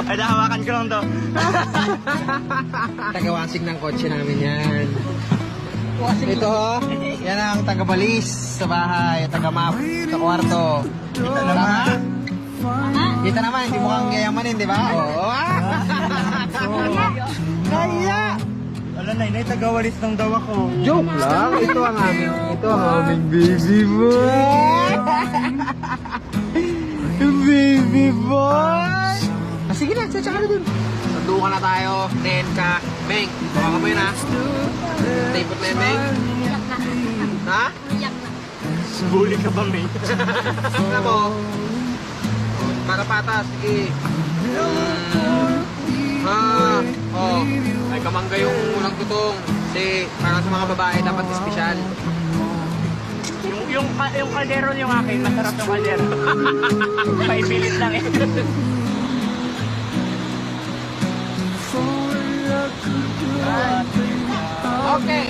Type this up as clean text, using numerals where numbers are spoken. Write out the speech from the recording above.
Ay, nahawakan ko lang to. Tagawasig ng kotse namin yan. Ito, yan ang tagabalis sa bahay, taga-map sa kwarto. Kita naman. Kita naman, hindi mukhang yayamanin, di ba? Oo. Kaya! Ala, Nay, tagawalis ng daw ako. Joke lang, ito ang aming baby boy! Baby boy! Sige na, tsaka na dun. Sandukan na tayo, Nen ka. Meng, baka mo yun ha. Tapot na yun, Meng. Ha? Bully ka ba, May? Ano mo? Para patas, sige. Oh. Ay, kamangga yung unang tutong. Kasi parang sa mga babae dapat espesyal. Yung kaldero yung akin, masarap yung kaldero. Paipilit lang eh. Okay.